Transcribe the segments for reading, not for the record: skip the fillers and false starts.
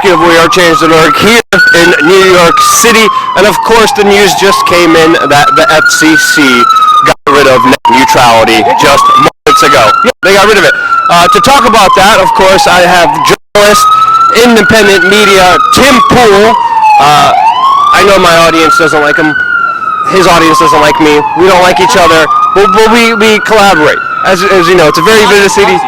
Rudkowski of WeAreChange here in New York City, and of course the news just came in that the FCC got rid of net neutrality just moments ago. Yeah, they got rid of it. To talk about that, of course, I have journalist, independent media, Tim Pool. I know my audience doesn't like him. His audience doesn't like me. We don't like each other, but we collaborate. As you know, it's a very busy city.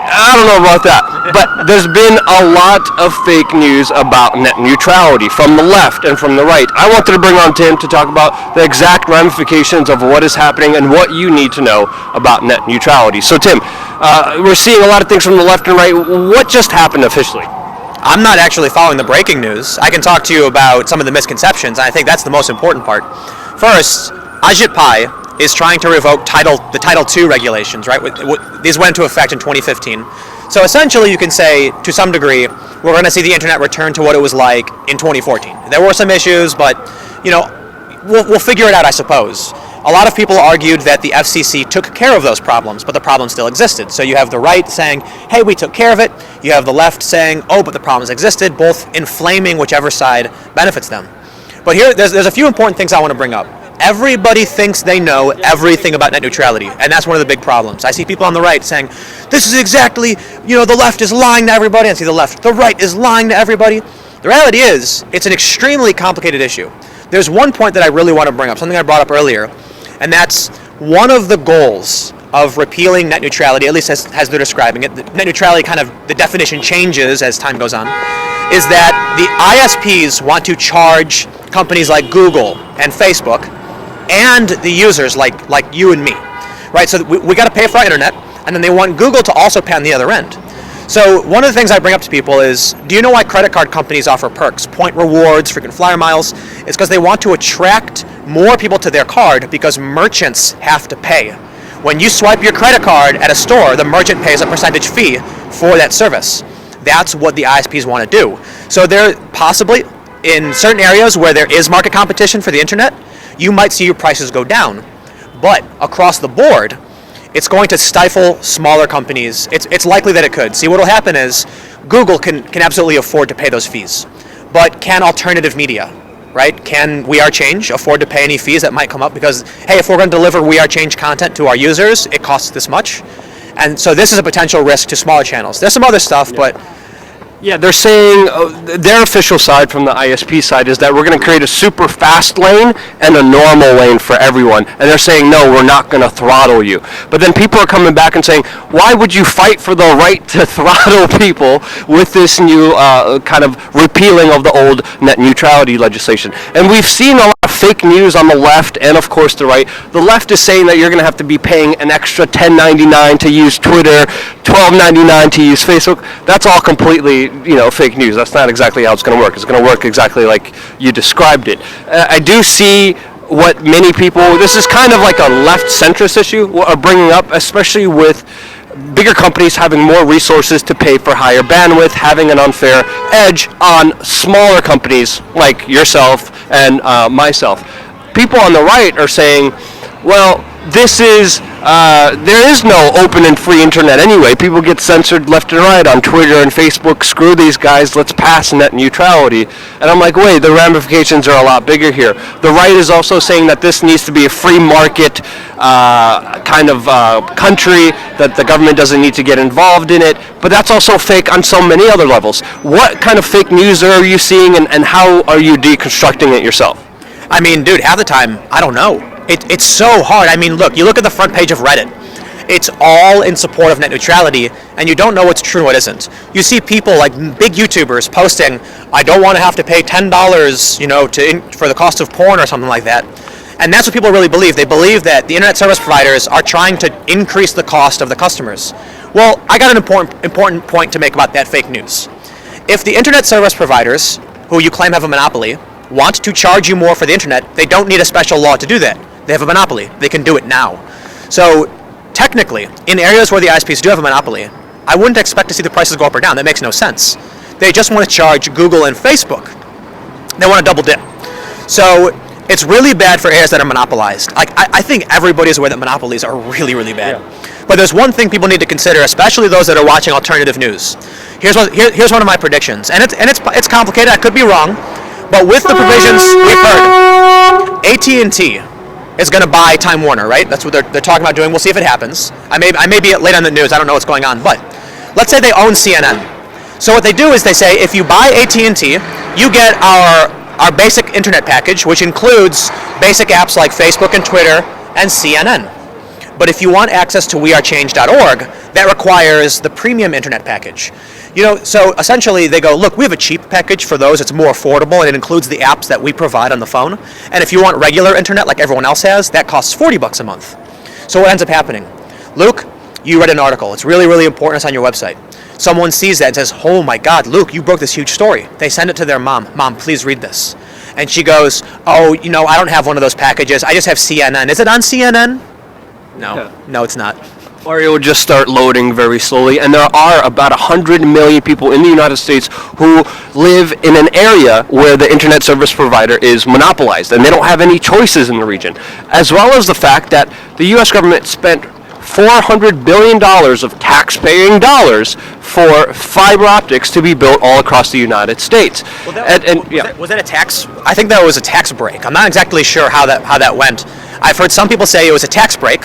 I don't know about that, but there's been a lot of fake news about net neutrality from the left and from the right. I wanted to bring on Tim to talk about the exact ramifications of what is happening and what you need to know about net neutrality. So Tim, we're seeing a lot of things from the left and right. What just happened officially? I'm not actually following the breaking news. I can talk to you about some of the misconceptions, and I think that's the most important part. First, Ajit Pai is trying to revoke the Title II regulations, right? These went into effect in 2015. So essentially you can say, to some degree, we're going to see the internet return to what it was like in 2014. There were some issues, but, you know, we'll figure it out, I suppose. A lot of people argued that the FCC took care of those problems, but the problem still existed. So you have the right saying, hey, we took care of it. You have the left saying, oh, but the problems existed, both inflaming whichever side benefits them. But here, there's a few important things I want to bring up. Everybody thinks they know everything about net neutrality, and that's one of the big problems. I see people on the right saying, this is exactly, you know, the left is lying to everybody. I see the right is lying to everybody. The reality is, it's an extremely complicated issue. There's one point that I really want to bring up, something I brought up earlier, and that's one of the goals of repealing net neutrality, at least as they're describing it. Net neutrality, kind of, the definition changes as time goes on, is that the ISPs want to charge companies like Google and Facebook and the users like you and me, right? So we got to pay for our internet, and then they want Google to also pay on the other end. So one of the things I bring up to people is, do you know why credit card companies offer perks, point rewards, frequent flyer miles? It's because they want to attract more people to their card because merchants have to pay. When you swipe your credit card at a store, the merchant pays a percentage fee for that service. That's what the ISPs want to do. So they're possibly, in certain areas where there is market competition for the internet, you might see your prices go down. But across the board, it's going to stifle smaller companies. It's likely that it could. See, what will happen is Google can absolutely afford to pay those fees. But can alternative media, right? Can WeAreChange afford to pay any fees that might come up? Because, hey, if we're going to deliver WeAreChange content to our users, it costs this much. And so this is a potential risk to smaller channels. There's some other stuff, but... Yeah, they're saying their official side from the ISP side is that we're going to create a super fast lane and a normal lane for everyone. And they're saying, no, we're not going to throttle you. But then people are coming back and saying, why would you fight for the right to throttle people with this new kind of repealing of the old net neutrality legislation? And we've seen a lot of fake news on the left and, of course, the right. The left is saying that you're going to have to be paying an extra $10.99 to use Twitter, $12.99 to use Facebook. That's all completely, you know, fake news. That's not exactly how it's going to work. It's going to work exactly like you described it. I do see what many people, this is kind of like a left centrist issue, are bringing up, especially with bigger companies having more resources to pay for higher bandwidth, having an unfair edge on smaller companies like yourself and myself. People on the right are saying, well, this is, there is no open and free internet anyway. People get censored left and right on Twitter and Facebook. Screw these guys, let's pass net neutrality. And I'm like, wait, the ramifications are a lot bigger here. The right is also saying that this needs to be a free market kind of country, that the government doesn't need to get involved in it. But that's also fake on so many other levels. What kind of fake news are you seeing, and how are you deconstructing it yourself? I mean, dude, half the time, I don't know. It's so hard. I mean, look, you look at the front page of Reddit. It's all in support of net neutrality, and you don't know what's true and what isn't. You see people like big YouTubers posting, I don't want to have to pay $10, you know, for the cost of porn or something like that. And that's what people really believe. They believe that the internet service providers are trying to increase the cost of the customers. Well, I got an important point to make about that fake news. If the internet service providers, who you claim have a monopoly, want to charge you more for the internet, they don't need a special law to do that. They have a monopoly. They can do it now. So technically, in areas where the ISPs do have a monopoly, I wouldn't expect to see the prices go up or down. That makes no sense. They just want to charge Google and Facebook. They want to double dip. So it's really bad for areas that are monopolized. I think everybody's aware that monopolies are really, really bad. Yeah. But there's one thing people need to consider, especially those that are watching alternative news. here's one of my predictions, and it's complicated. I could be wrong, but with the provisions we've heard, AT&T is going to buy Time Warner, right? That's what they're talking about doing. We'll see if it happens. I may be late on the news. I don't know what's going on, but let's say they own CNN. So what they do is they say, if you buy AT&T, you get our basic internet package, which includes basic apps like Facebook and Twitter and CNN. But if you want access to WeAreChange.org, that requires the premium internet package. So essentially they go, look, we have a cheap package for those. It's more affordable, and it includes the apps that we provide on the phone. And if you want regular internet like everyone else has, that costs $40 a month. So what ends up happening? Luke, you read an article. It's really, really important. It's on your website. Someone sees that and says, oh my God, Luke, you broke this huge story. They send it to their mom. Mom, please read this. And she goes, oh, I don't have one of those packages. I just have CNN. Is it on CNN? No, it's not. Or it would just start loading very slowly. And there are about 100 million people in the United States who live in an area where the internet service provider is monopolized, and they don't have any choices in the region. As well as the fact that the U.S. government spent $400 billion of tax-paying dollars for fiber optics to be built all across the United States. Was that a tax? I think that was a tax break. I'm not exactly sure how that went. I've heard some people say it was a tax break,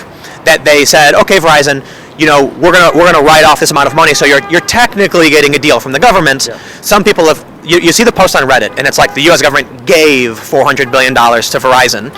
that they said, okay, Verizon, we're gonna write off this amount of money, so you're technically getting a deal from the government. Yeah. Some people have. You see the post on Reddit, and it's like the U.S. government gave $400 billion to Verizon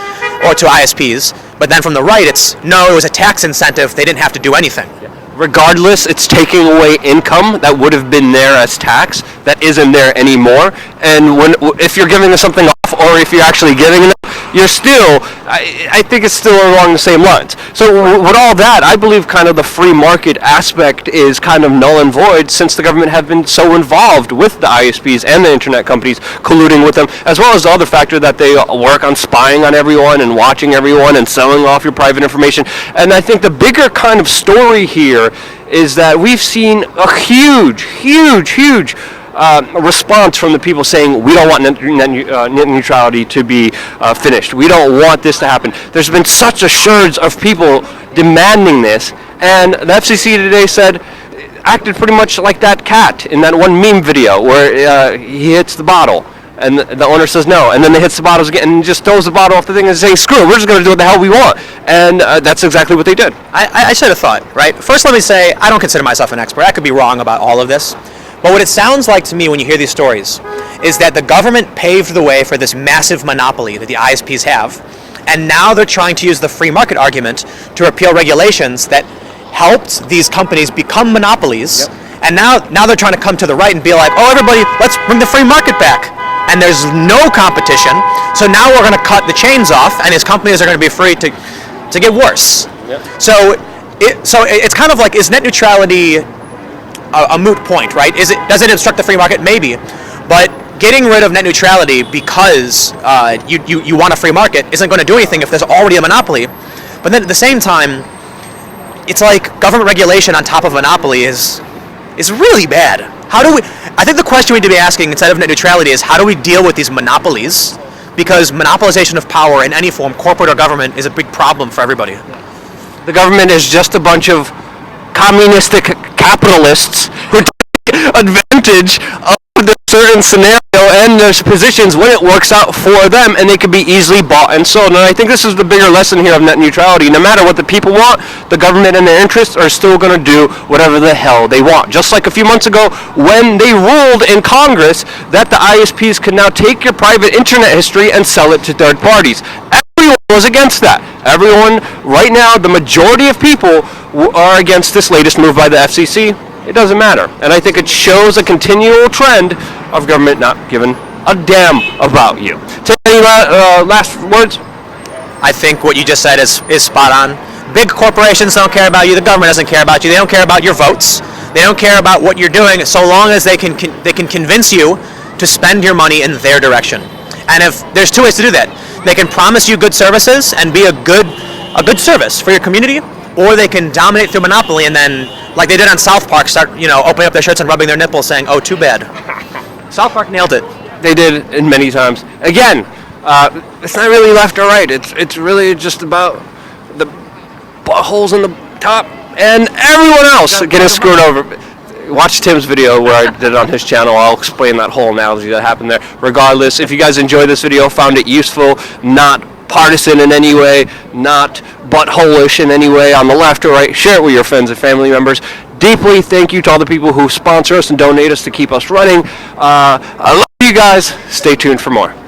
or to ISPs, but then from the right, it was a tax incentive. They didn't have to do anything. Yeah. Regardless, it's taking away income that would have been there as tax that isn't there anymore. And if you're giving them something off, or if you're actually giving them, you're still, I think it's still along the same lines. So with all that, I believe kind of the free market aspect is kind of null and void, since the government have been so involved with the ISPs and the internet companies, colluding with them, as well as the other factor that they work on spying on everyone and watching everyone and selling off your private information. And I think the bigger kind of story here is that we've seen a huge response from the people saying, we don't want net neutrality to be finished. We don't want this to happen. There's been such a surge of people demanding this, and the FCC today acted pretty much like that cat in that one meme video where he hits the bottle and the owner says no, and then they hits the bottles again and just throws the bottle off the thing and saying, screw it, we're just going to do what the hell we want. And that's exactly what they did. I should have thought, right? First, let me say, I don't consider myself an expert. I could be wrong about all of this. But what it sounds like to me when you hear these stories is that the government paved the way for this massive monopoly that the ISPs have, and now they're trying to use the free market argument to repeal regulations that helped these companies become monopolies. Yep. And now they're trying to come to the right and be like, oh, everybody, let's bring the free market back. And there's no competition, so now we're going to cut the chains off, and these companies are going to be free to get worse. Yep. So it's kind of like, is net neutrality a moot point, right? Does it obstruct the free market? Maybe, but getting rid of net neutrality because you want a free market isn't going to do anything if there's already a monopoly. But then at the same time, it's like government regulation on top of monopoly is really bad. I think the question we need to be asking instead of net neutrality is, how do we deal with these monopolies? Because monopolization of power in any form, corporate or government, is a big problem for everybody. The government is just a bunch of communistic capitalists who take advantage of the certain scenario and their positions when it works out for them, and they can be easily bought and sold. And I think this is the bigger lesson here of net neutrality. No matter what the people want, the government and their interests are still going to do whatever the hell they want. Just like a few months ago when they ruled in Congress that the ISPs can now take your private internet history and sell it to third parties. Everyone was against that. Everyone, right now, the majority of people are against this latest move by the FCC. It doesn't matter. And I think it shows a continual trend of government not giving a damn about you. Any last words? I think what you just said is spot on. Big corporations don't care about you. The government doesn't care about you. They don't care about your votes. They don't care about what you're doing, so long as they can convince you to spend your money in their direction. And if there's two ways to do that. They can promise you good services and be a good service for your community, or they can dominate through monopoly and then, like they did on South Park, start opening up their shirts and rubbing their nipples, saying, "Oh, too bad." South Park nailed it. They did it many times. Again, it's not really left or right. It's really just about the buttholes in the top and everyone else getting screwed over. watch Tim's video where I did it on his channel. I'll explain that whole analogy that happened there. Regardless, if you guys enjoyed this video, found it useful, not partisan in any way, not butthole-ish in any way on the left or right, share it with your friends and family members. Deeply thank you to all the people who sponsor us and donate us to keep us running. I love you guys. Stay tuned for more.